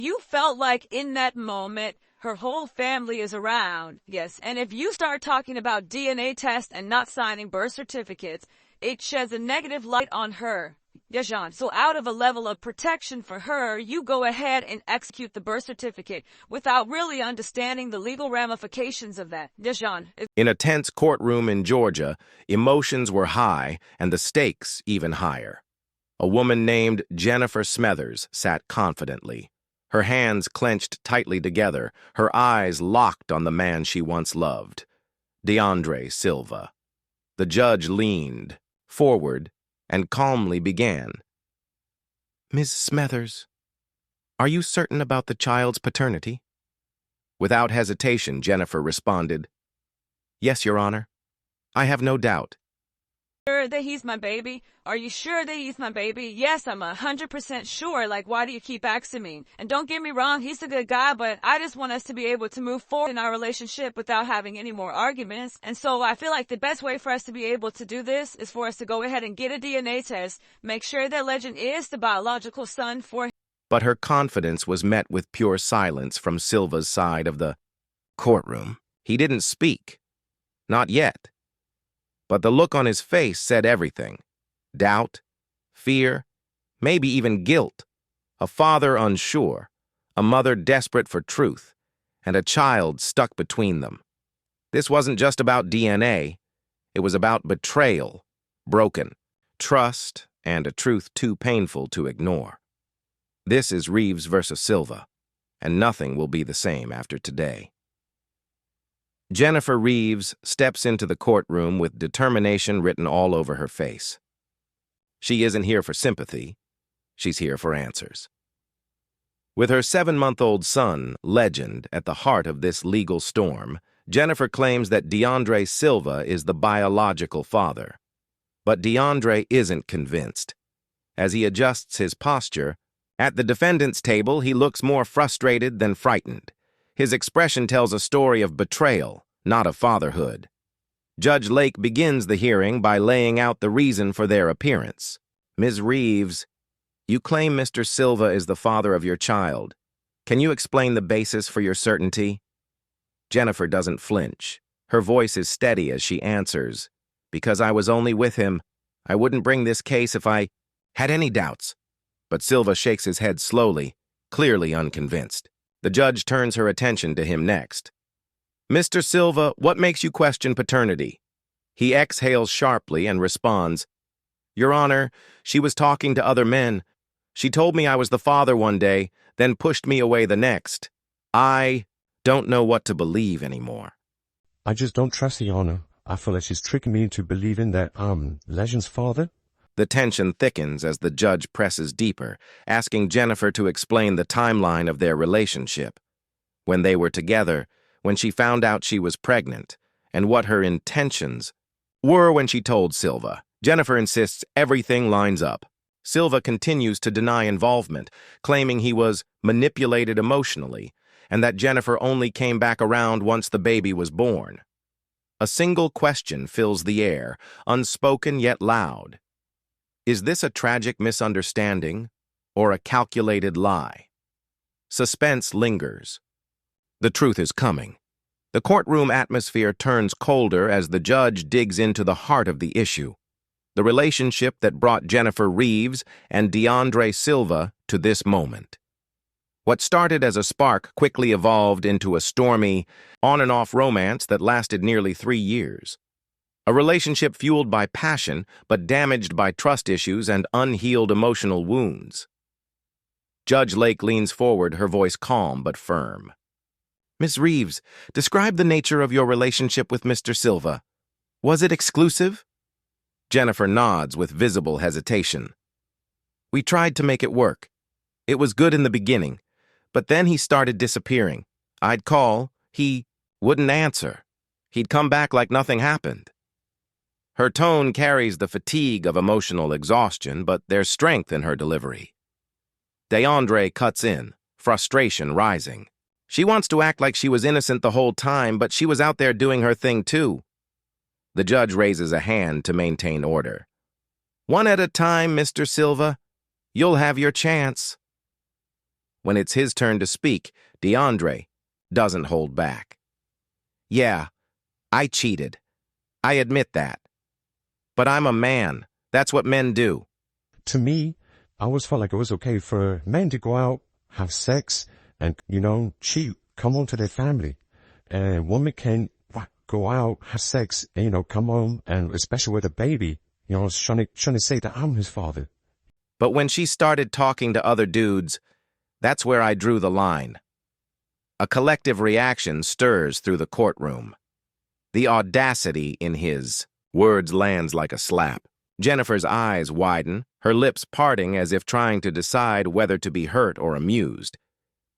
You felt like in that moment, her whole family is around. Yes, and if you start talking about DNA tests and not signing birth certificates, it sheds a negative light on her. Dejan, so out of a level of protection for her, you go ahead and execute the birth certificate without really understanding the legal ramifications of that. Dejan. In a tense courtroom in Georgia, emotions were high and the stakes even higher. A woman named Jennifer Smethers sat confidently, her hands clenched tightly together, her eyes locked on the man she once loved, DeAndre Silva. The judge leaned forward and calmly began. "Ms. Smethers, are you certain about the child's paternity?" Without hesitation, Jennifer responded, "Yes, Your Honor. I have no doubt." Sure that he's my baby? Are you sure that he's my baby? Yes, I'm 100% sure. Like, why do you keep asking me? And don't get me wrong, he's a good guy, but I just want us to be able to move forward in our relationship without having any more arguments. And so I feel like the best way for us to be able to do this is for us to go ahead and get a DNA test, make sure that Legend is the biological son for him. But her confidence was met with pure silence from Silva's side of the courtroom. He didn't speak. Not yet. But the look on his face said everything. Doubt, fear, maybe even guilt. A father unsure, a mother desperate for truth, and a child stuck between them. This wasn't just about DNA. It was about betrayal, broken trust, and a truth too painful to ignore. This is Reaves versus Silva, and nothing will be the same after today. Jennifer Reaves steps into the courtroom with determination written all over her face. She isn't here for sympathy. She's here for answers. With her 7-month-old son, Legend, at the heart of this legal storm, Jennifer claims that DeAndre Silva is the biological father. But DeAndre isn't convinced. As he adjusts his posture, at the defendant's table, he looks more frustrated than frightened. His expression tells a story of betrayal, not of fatherhood. Judge Lake begins the hearing by laying out the reason for their appearance. "Ms. Reaves, you claim Mr. Silva is the father of your child. Can you explain the basis for your certainty?" Jennifer doesn't flinch. Her voice is steady as she answers, "Because I was only with him. I wouldn't bring this case if I had any doubts." But Silva shakes his head slowly, clearly unconvinced. The judge turns her attention to him next. "Mr. Silva, what makes you question paternity?" He exhales sharply and responds, "Your Honor, she was talking to other men. She told me I was the father one day, then pushed me away the next. I don't know what to believe anymore." "I just don't trust the Honor. I feel like she's tricking me into believing that I'm Legend's father." The tension thickens as the judge presses deeper, asking Jennifer to explain the timeline of their relationship. When they were together, when she found out she was pregnant, and what her intentions were when she told Silva. Jennifer insists everything lines up. Silva continues to deny involvement, claiming he was manipulated emotionally, and that Jennifer only came back around once the baby was born. A single question fills the air, unspoken yet loud. Is this a tragic misunderstanding or a calculated lie? Suspense lingers. The truth is coming. The courtroom atmosphere turns colder as the judge digs into the heart of the issue, the relationship that brought Jennifer Reaves and DeAndre Silva to this moment. What started as a spark quickly evolved into a stormy, on-and-off romance that lasted nearly 3 years. A relationship fueled by passion, but damaged by trust issues and unhealed emotional wounds. Judge Lake leans forward, her voice calm but firm. "Ms. Reaves, describe the nature of your relationship with Mr. Silva. Was it exclusive?" Jennifer nods with visible hesitation. "We tried to make it work. It was good in the beginning, but then he started disappearing. I'd call, he wouldn't answer. He'd come back like nothing happened." Her tone carries the fatigue of emotional exhaustion, but there's strength in her delivery. DeAndre cuts in, frustration rising. She wants to act like she was innocent the whole time, but she was out there doing her thing too. The judge raises a hand to maintain order. "One at a time, Mr. Silva. You'll have your chance." When it's his turn to speak, DeAndre doesn't hold back. Yeah, I cheated. I admit that. But I'm a man. That's what men do. To me, I always felt like it was okay for men to go out, have sex, and, cheat, come home to their family. And women can go out, have sex, and, come home, and especially with a baby, trying to say that I'm his father. But when she started talking to other dudes, that's where I drew the line. A collective reaction stirs through the courtroom. The audacity in his words lands like a slap. Jennifer's eyes widen, her lips parting as if trying to decide whether to be hurt or amused.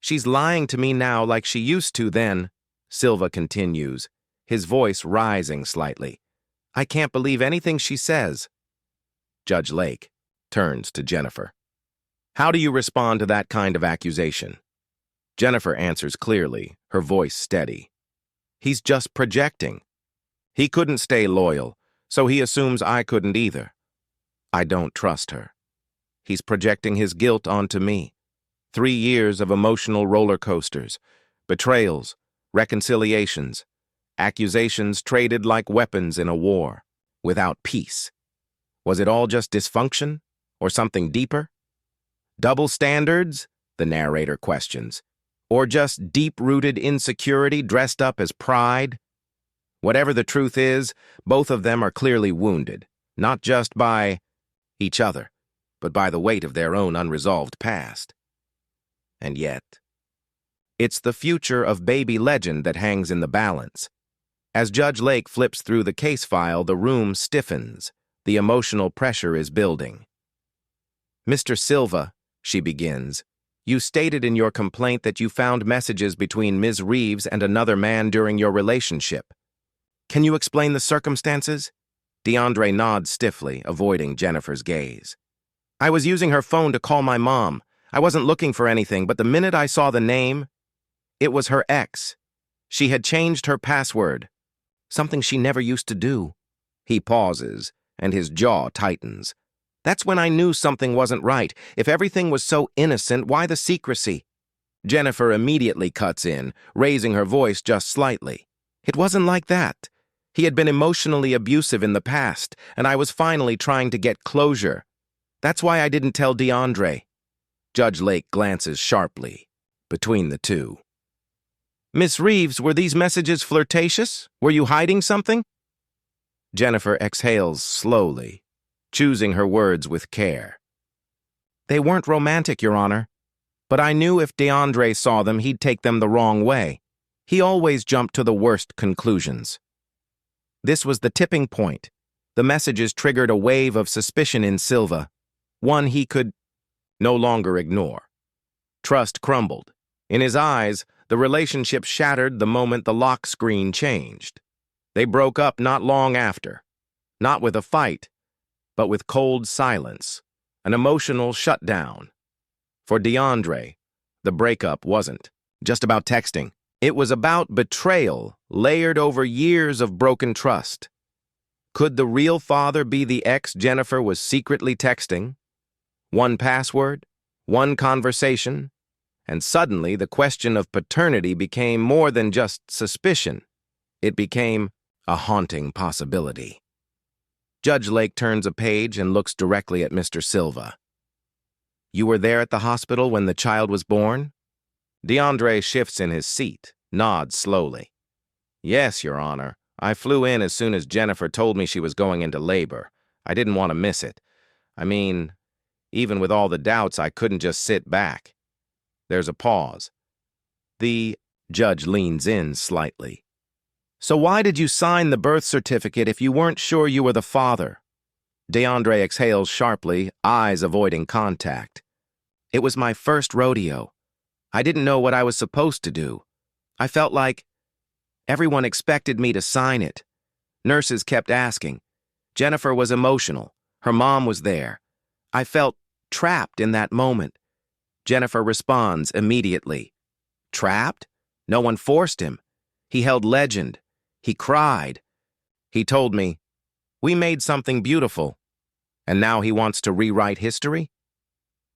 She's lying to me now like she used to then, Silva continues, his voice rising slightly. I can't believe anything she says. Judge Lake turns to Jennifer. How do you respond to that kind of accusation? Jennifer answers clearly, her voice steady. He's just projecting. He couldn't stay loyal, so he assumes I couldn't either. I don't trust her. He's projecting his guilt onto me. 3 years of emotional roller coasters, betrayals, reconciliations, accusations traded like weapons in a war, without peace. Was it all just dysfunction, or something deeper? Double standards? The narrator questions. Or just deep-rooted insecurity dressed up as pride? Whatever the truth is, both of them are clearly wounded, not just by each other, but by the weight of their own unresolved past. And yet, it's the future of baby legend that hangs in the balance. As Judge Lake flips through the case file, the room stiffens. The emotional pressure is building. Mr. Silva, she begins, you stated in your complaint that you found messages between Ms. Reaves and another man during your relationship. Can you explain the circumstances? DeAndre nods stiffly, avoiding Jennifer's gaze. I was using her phone to call my mom. I wasn't looking for anything, but the minute I saw the name, it was her ex. She had changed her password, something she never used to do. He pauses, and his jaw tightens. That's when I knew something wasn't right. If everything was so innocent, why the secrecy? Jennifer immediately cuts in, raising her voice just slightly. It wasn't like that. He had been emotionally abusive in the past, and I was finally trying to get closure. That's why I didn't tell DeAndre. Judge Lake glances sharply between the two. Miss Reaves, were these messages flirtatious? Were you hiding something? Jennifer exhales slowly, choosing her words with care. They weren't romantic, Your Honor, but I knew if DeAndre saw them, he'd take them the wrong way. He always jumped to the worst conclusions. This was the tipping point. The messages triggered a wave of suspicion in Silva, one he could no longer ignore. Trust crumbled. In his eyes, the relationship shattered the moment the lock screen changed. They broke up not long after, not with a fight, but with cold silence, an emotional shutdown. For DeAndre, the breakup wasn't just about texting. It was about betrayal layered over years of broken trust. Could the real father be the ex Jennifer was secretly texting? One password, one conversation, and suddenly the question of paternity became more than just suspicion. It became a haunting possibility. Judge Lake turns a page and looks directly at Mr. Silva. You were there at the hospital when the child was born? DeAndre shifts in his seat, nods slowly. Yes, Your Honor. I flew in as soon as Jennifer told me she was going into labor. I didn't want to miss it. I mean, even with all the doubts, I couldn't just sit back. There's a pause. The judge leans in slightly. So why did you sign the birth certificate if you weren't sure you were the father? DeAndre exhales sharply, eyes avoiding contact. It was my first rodeo. I didn't know what I was supposed to do. I felt like everyone expected me to sign it. Nurses kept asking. Jennifer was emotional. Her mom was there. I felt trapped in that moment. Jennifer responds immediately. Trapped? No one forced him. He held legend. He cried. He told me, we made something beautiful, and now he wants to rewrite history?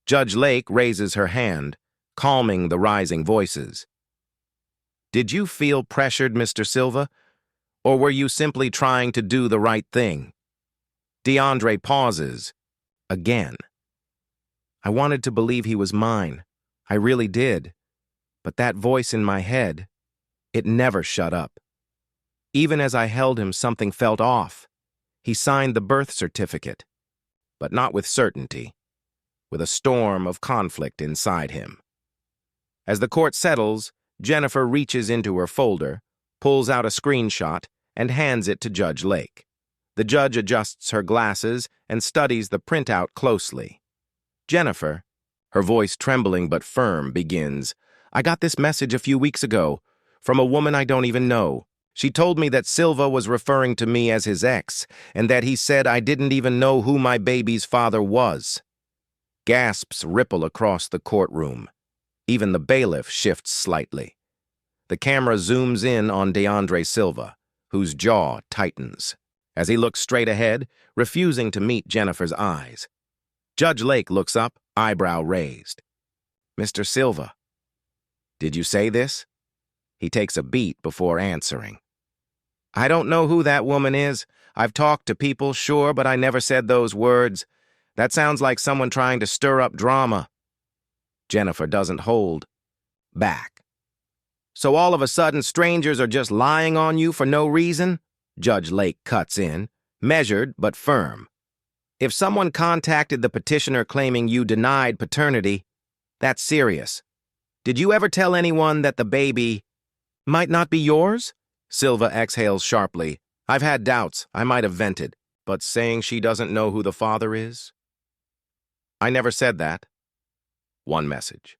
Judge Lake raises her hand, calming the rising voices. "Did you feel pressured, Mr. Silva? Or were you simply trying to do the right thing?" DeAndre pauses. Again. I wanted to believe he was mine. I really did. But that voice in my head, it never shut up. Even as I held him, something felt off. He signed the birth certificate, but not with certainty, with a storm of conflict inside him. As the court settles, Jennifer reaches into her folder, pulls out a screenshot, and hands it to Judge Lake. The judge adjusts her glasses and studies the printout closely. Jennifer, her voice trembling but firm, begins, "I got this message a few weeks ago, from a woman I don't even know. She told me that Silva was referring to me as his ex, and that he said I didn't even know who my baby's father was." Gasps ripple across the courtroom. Even the bailiff shifts slightly. The camera zooms in on DeAndre Silva, whose jaw tightens, as he looks straight ahead, refusing to meet Jennifer's eyes. Judge Lake looks up, eyebrow raised. "Mr. Silva, did you say this?" He takes a beat before answering. "I don't know who that woman is. I've talked to people, sure, but I never said those words. That sounds like someone trying to stir up drama." Jennifer doesn't hold back. "So all of a sudden strangers are just lying on you for no reason?" Judge Lake cuts in, measured but firm. "If someone contacted the petitioner claiming you denied paternity, that's serious. Did you ever tell anyone that the baby might not be yours?" Silva exhales sharply. "I've had doubts. I might have vented. But saying she doesn't know who the father is? I never said that." One message,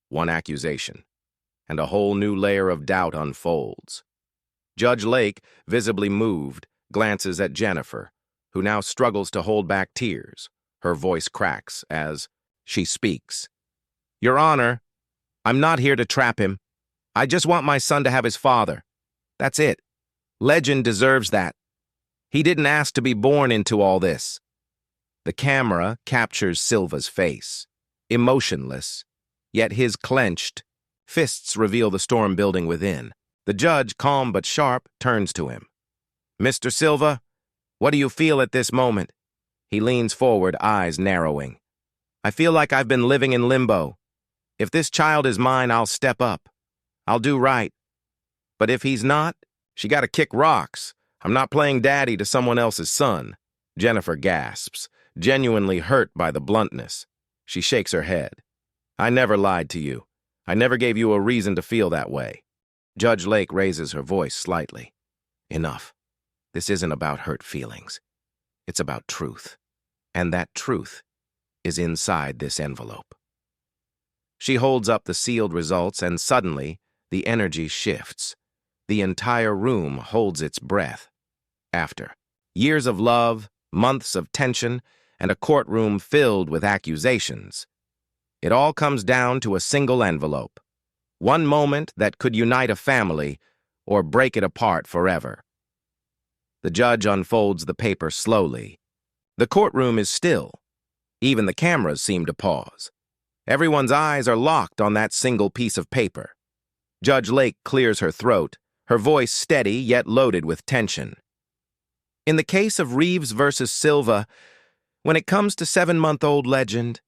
one accusation, and a whole new layer of doubt unfolds. Judge Lake, visibly moved, glances at Jennifer, who now struggles to hold back tears. Her voice cracks as she speaks. "Your Honor, I'm not here to trap him. I just want my son to have his father. That's it. Legend deserves that. He didn't ask to be born into all this." The camera captures Silva's face, emotionless, yet his clenched fists reveal the storm building within. The judge, calm but sharp, turns to him. "Mr. Silva, what do you feel at this moment?" He leans forward, eyes narrowing. "I feel like I've been living in limbo. If this child is mine, I'll step up. I'll do right. But if he's not, she gotta kick rocks. I'm not playing daddy to someone else's son." Jennifer gasps, genuinely hurt by the bluntness. She shakes her head. "I never lied to you. I never gave you a reason to feel that way." Judge Lake raises her voice slightly. "Enough. This isn't about hurt feelings. It's about truth. And that truth is inside this envelope." She holds up the sealed results, and suddenly, the energy shifts. The entire room holds its breath. After years of love, months of tension, and a courtroom filled with accusations, it all comes down to a single envelope. One moment that could unite a family or break it apart forever. The judge unfolds the paper slowly. The courtroom is still. Even the cameras seem to pause. Everyone's eyes are locked on that single piece of paper. Judge Lake clears her throat, her voice steady yet loaded with tension. "In the case of Reaves versus Silva, when it comes to 7-month-old legend,"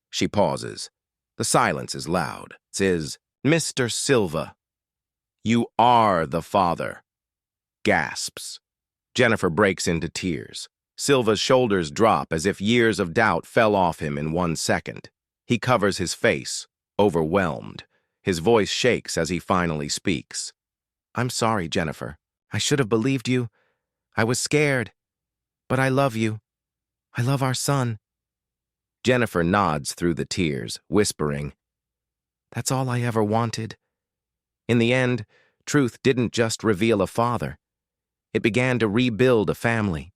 she pauses. The silence is loud. It says, "Mr. Silva, you are the father." Gasps. Jennifer breaks into tears. Silva's shoulders drop as if years of doubt fell off him in 1 second. He covers his face, overwhelmed. His voice shakes as he finally speaks. "I'm sorry, Jennifer. I should have believed you. I was scared. But I love you. I love our son." Jennifer nods through the tears, whispering, "That's all I ever wanted." In the end, truth didn't just reveal a father. It began to rebuild a family.